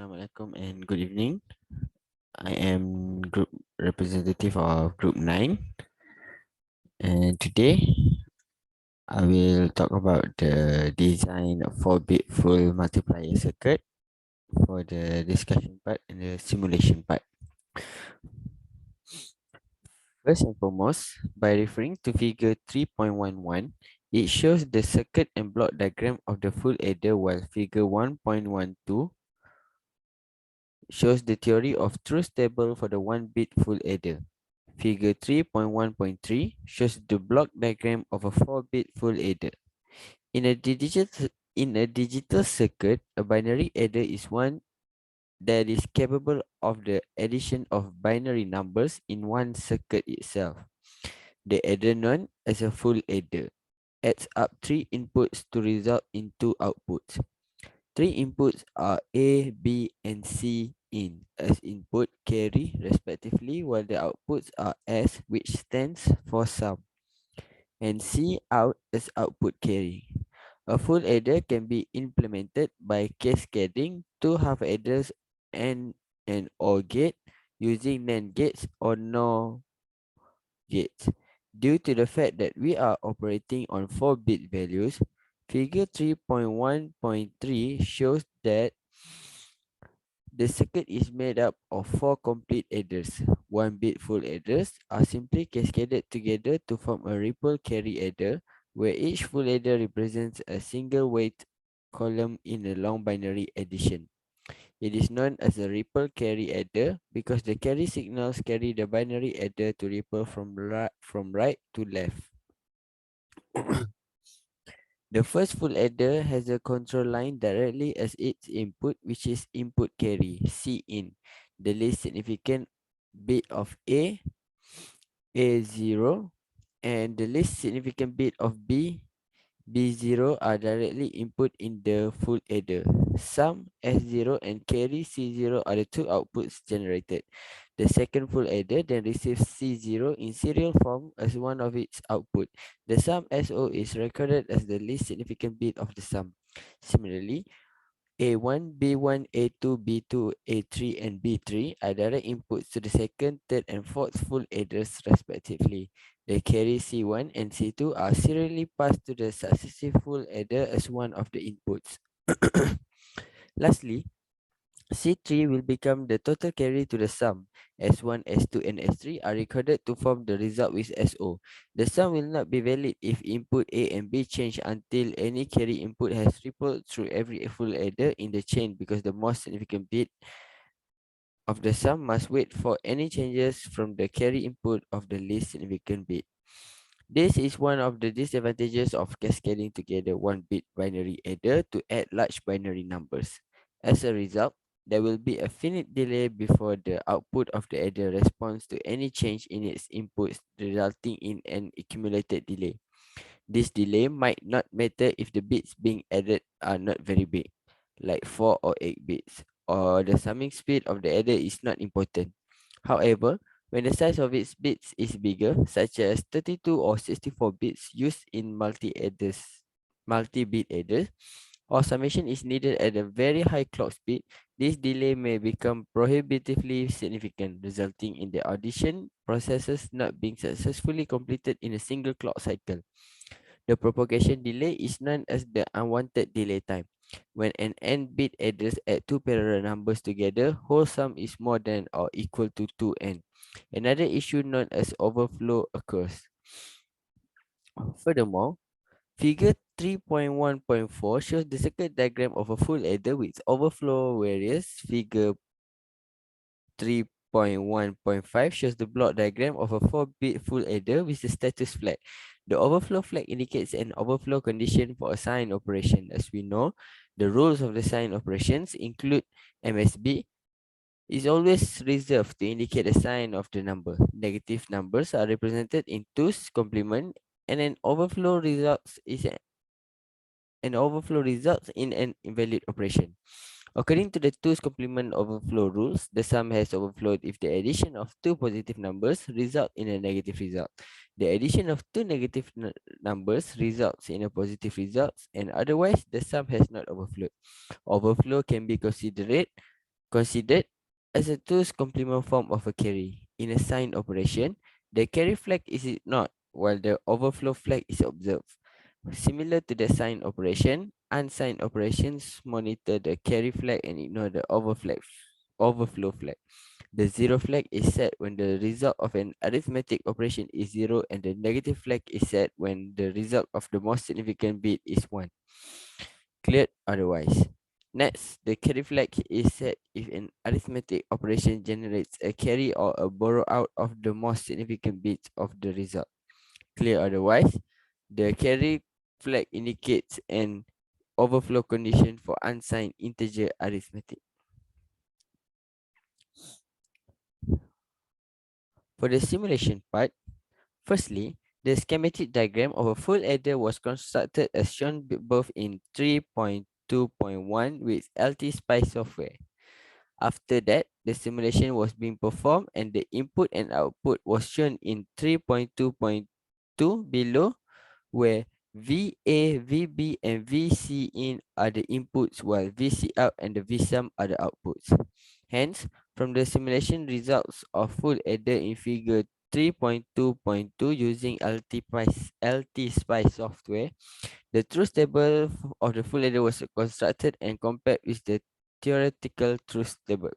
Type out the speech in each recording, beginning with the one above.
Assalamualaikum and good evening. I am group representative of group 9, and today I will talk about the design of 4-bit full multiplier circuit for the discussion part and the simulation part. First and foremost, by referring to figure 3.11, it shows the circuit and block diagram of the full adder, while figure 1.12 shows the theory of truth table for the 1-bit full adder. Figure 3.1.3 shows the block diagram of a 4-bit full adder. In a digital circuit, a binary adder is one that is capable of the addition of binary numbers in one circuit itself. The adder known as a full adder adds up three inputs to result in two outputs. Three inputs are A, B, and C in as input carry respectively, while the outputs are S, which stands for sum, and C out as output carry. A full adder can be implemented by cascading two half adders and an OR gate using NAND gates or NOR gates. Due to the fact that we are operating on 4-bit values, figure 3.1.3 shows that the circuit is made up of 4 complete adders. 1-bit full adders are simply cascaded together to form a ripple carry adder, where each full adder represents a single weight column in a long binary addition. It is known as a ripple carry adder because the carry signals carry the binary adder to ripple from right to left. The first full adder has a control line directly as its input, which is input carry, C in, the least significant bit of A0, and the least significant bit of B0 are directly input in the full adder. Sum S0 and carry C0 are the two outputs generated. The second full adder then receives C0 in serial form as one of its output. The sum SO is recorded as the least significant bit of the sum. Similarly, A1, B1, A2, B2, A3, and B3 are direct inputs to the second, third, and fourth full adders respectively. The carry C1 and C2 are serially passed to the successive full adder as one of the inputs. Lastly, C3 will become the total carry to the sum. S1, S2, and S3 are recorded to form the result with SO. The sum will not be valid if input A and B change until any carry input has rippled through every full adder in the chain, because the most significant bit of the sum must wait for any changes from the carry input of the least significant bit. This is one of the disadvantages of cascading together 1-bit binary adder to add large binary numbers. As a result, there will be a finite delay before the output of the adder responds to any change in its inputs, resulting in an accumulated delay. This delay might not matter if the bits being added are not very big, like 4 or 8 bits, or the summing speed of the adder is not important. However, when the size of its bits is bigger, such as 32 or 64 bits used in multi-bit adders, or summation is needed at a very high clock speed, this delay may become prohibitively significant, resulting in the addition processes not being successfully completed in a single clock cycle. The propagation delay is known as the unwanted delay time. When an n-bit address add two parallel numbers together, whole sum is more than or equal to 2n. Another issue known as overflow occurs. Furthermore, figure 3.1.4 shows the circuit diagram of a full adder with overflow, whereas figure 3.1.5 shows the block diagram of a 4-bit full adder with the status flag. The overflow flag indicates an overflow condition for a sign operation. As we know, the rules of the sign operations include MSB is always reserved to indicate the sign of the number. Negative numbers are represented in 2's complement, and an overflow results in an invalid operation. According to the 2's complement overflow rules, the sum has overflowed if the addition of two positive numbers result in a negative result. The addition of two negative numbers results in a positive result, and otherwise the sum has not overflowed. Overflow can be considered Considered as a two's complement form of a carry. In a sign operation, the carry flag is ignored while the overflow flag is observed. Similar to the sign operation, unsigned operations monitor the carry flag and ignore the overflow flag. The zero flag is set when the result of an arithmetic operation is zero, and the negative flag is set when the result of the most significant bit is 1. Cleared otherwise. Next, the carry flag is set if an arithmetic operation generates a carry or a borrow out of the most significant bits of the result. Clear otherwise, the carry flag indicates an overflow condition for unsigned integer arithmetic. For the simulation part, firstly, the schematic diagram of a full adder was constructed as shown both in 3.2.1 with LT-SPICE software. After that, the simulation was being performed and the input and output was shown in 3.2.2 below, where VA, VB, and VC in are the inputs while VC out and the VSUM are the outputs. Hence, from the simulation results of full adder in figure 3.2.2 using LT-SPICE software, the truth table of the full adder was constructed and compared with the theoretical truth table.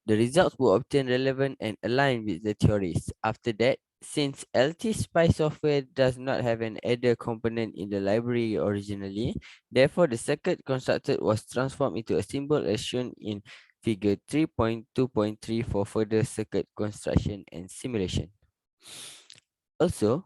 The results were obtained relevant and aligned with the theories. After that, since LT Spy software does not have an adder component in the library originally, therefore the circuit constructed was transformed into a symbol as shown in figure 3.2.3 for further circuit construction and simulation. Also,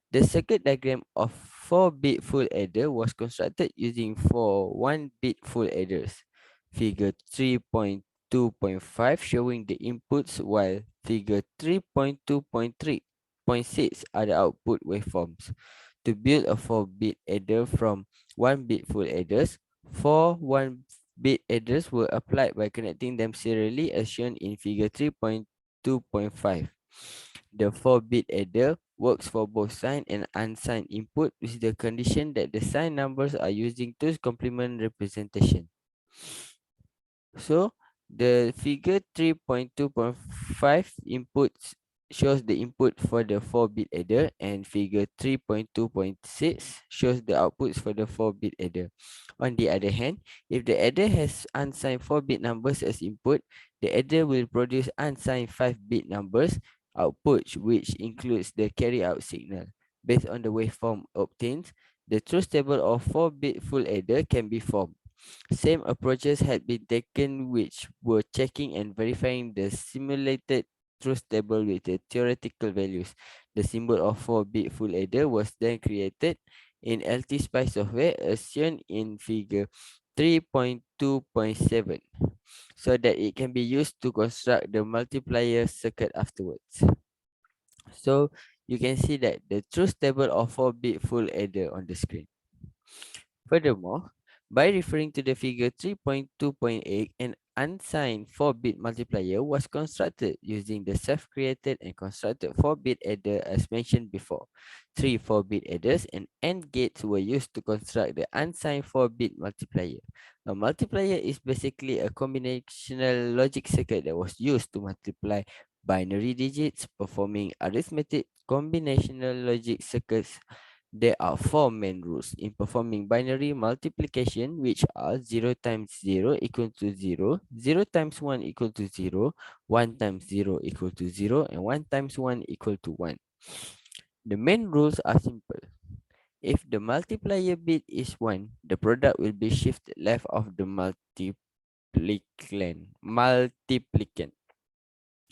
the circuit diagram of 4-bit full adder was constructed using 4 1-bit full adders. Figure 3.2.5 showing the inputs while figure 3.2.3.6 are the output waveforms. To build a 4-bit adder from 1-bit full adders, 4 1-bit adders were applied by connecting them serially as shown in figure 3.2.5. The 4-bit adder works for both signed and unsigned input with the condition that the signed numbers are using two's complement representation. So the figure 3.2.5 inputs shows the input for the 4-bit adder, and figure 3.2.6 shows the outputs for the 4-bit adder. On the other hand, if the adder has unsigned 4-bit numbers as input, the adder will produce unsigned 5-bit numbers output, which includes the carry out signal. Based on the waveform obtained, the truth table of 4-bit full adder can be formed. Same approaches had been taken which were checking and verifying the simulated truth table with the theoretical values. The symbol of 4-bit full adder was then created in LT-SPICE software as shown in figure 3.2.7 so that it can be used to construct the multiplier circuit afterwards. So you can see that the truth table of 4-bit full adder on the screen. Furthermore, by referring to the figure 3.2.8, an unsigned 4-bit multiplier was constructed using the self-created and constructed 4-bit adder as mentioned before. 3 4-bit adders and AND gates were used to construct the unsigned 4-bit multiplier. A multiplier is basically a combinational logic circuit that was used to multiply binary digits. Performing arithmetic combinational logic circuits, there are 4 main rules in performing binary multiplication, which are 0 times 0 equal to 0, 0 times 1 equal to 0, 1 times 0 equal to 0, and 1 times 1 equal to 1. The main rules are simple. If the multiplier bit is 1, the product will be shifted left of the multiplicand.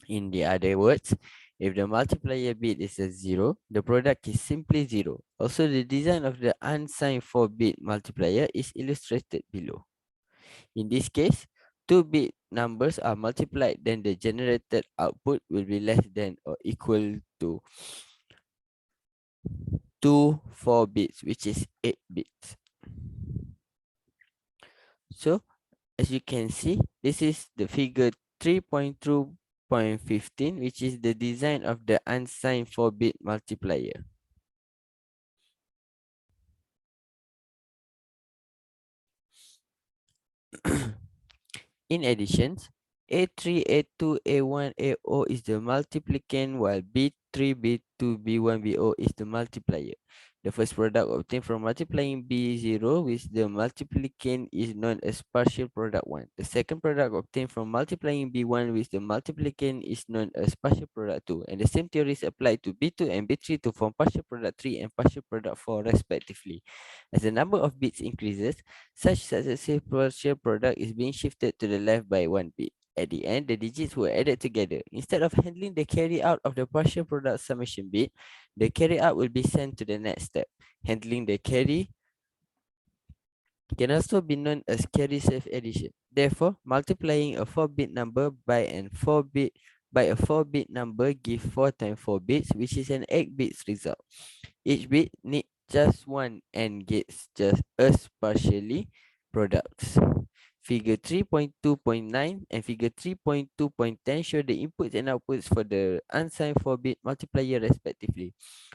In the other words, if the multiplier bit is a 0, the product is simply 0. Also, the design of the unsigned 4-bit multiplier is illustrated below. In this case, 2-bit numbers are multiplied, then the generated output will be less than or equal to 2 4 bits, which is 8 bits. So, as you can see, this is the figure 3.2.15, which is the design of the unsigned 4-bit multiplier. In addition, A3, A2, A1, AO is the multiplicand while B3, B2, B1, BO is the multiplier. The first product obtained from multiplying B0 with the multiplicand is known as partial product 1. The second product obtained from multiplying B1 with the multiplicand is known as partial product 2. And the same theory is applied to B2 and B3 to form partial product 3 and partial product 4 respectively. As the number of bits increases, such successive partial product is being shifted to the left by 1 bit. At the end, the digits were added together. Instead of handling the carry out of the partial product summation bit, the carry out will be sent to the next step. Handling the carry can also be known as carry safe addition. Therefore, multiplying a 4-bit number by a 4-bit number gives 4 times 4 bits, which is an 8 bits result. Each bit needs just one and gets just us partially products. Figure 3.2.9 and figure 3.2.10 show the inputs and outputs for the unsigned 4-bit multiplier respectively.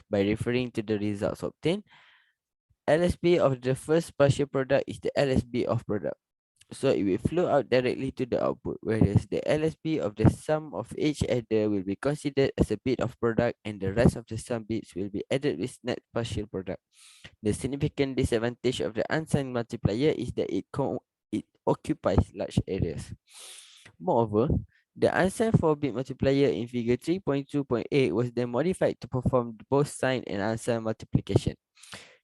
By referring to the results obtained, LSB of the first partial product is the LSB of product. So it will flow out directly to the output, whereas the LSB of the sum of each adder will be considered as a bit of product and the rest of the sum bits will be added with net partial product. The significant disadvantage of the unsigned multiplier is that it occupies large areas. Moreover, the unsigned 4-bit multiplier in figure 3.2.8 was then modified to perform both signed and unsigned multiplication.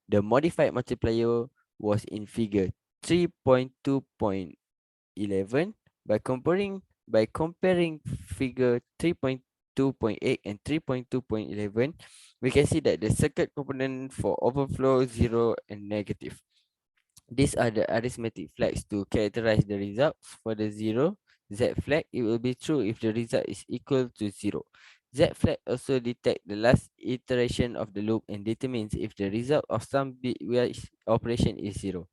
The modified multiplier was in figure 3.2.11. By comparing figure 3.2.8 and 3.2.11, we can see that the circuit component for overflow, 0 and negative. These are the arithmetic flags to characterize the results. For the 0 Z flag, it will be true if the result is equal to 0. Z flag also detects the last iteration of the loop and determines if the result of some bitwise operation is 0.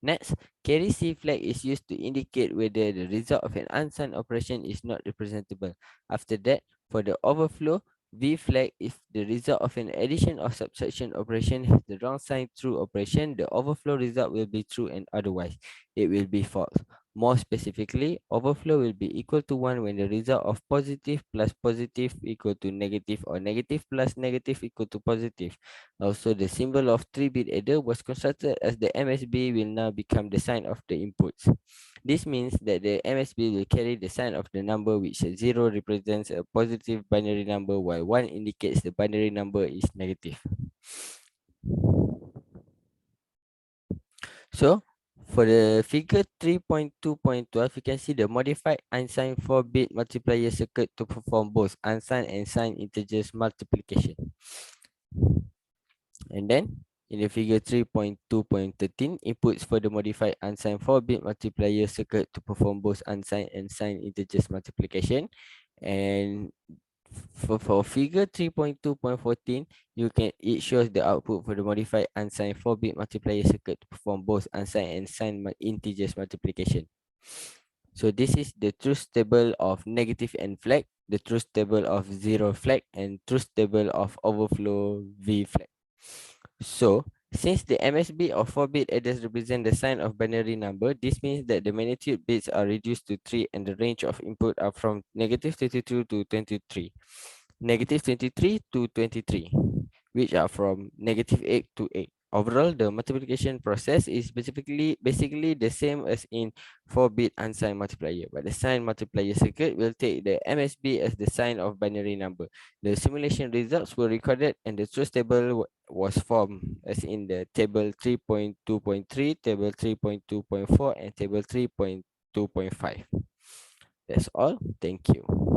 Next, carry C flag is used to indicate whether the result of an unsigned operation is not representable. After that, for the overflow, V flag if the result of an addition or subtraction operation has the wrong sign true operation, the overflow result will be true and otherwise it will be false. More specifically, overflow will be equal to 1 when the result of positive plus positive equal to negative or negative plus negative equal to positive. Also, the symbol of 3-bit adder was constructed as the MSB will now become the sign of the inputs. This means that the MSB will carry the sign of the number, which 0 represents a positive binary number while 1 indicates the binary number is negative. So, for the figure 3.2.12, you can see the modified unsigned 4-bit multiplier circuit to perform both unsigned and signed integers multiplication. And then, in the figure 3.2.13, inputs for the modified unsigned 4-bit multiplier circuit to perform both unsigned and signed integers multiplication. And for figure 3.2.14, it shows the output for the modified unsigned 4-bit multiplier circuit to perform both unsigned and signed integers multiplication. So this is the truth table of negative N flag, the truth table of 0 flag, and truth table of overflow V flag. So, since the MSB of 4-bit adders represent the sign of binary number, this means that the magnitude bits are reduced to 3 and the range of input are from negative 32 to 23, negative 23 to 23, which are from negative 8 to 8. Overall, the multiplication process is basically the same as in 4-bit unsigned multiplier, but the signed multiplier circuit will take the MSB as the sign of binary number. The simulation results were recorded and the truth table was formed as in the table 3.2.3, table 3.2.4, and table 3.2.5. That's all. Thank you.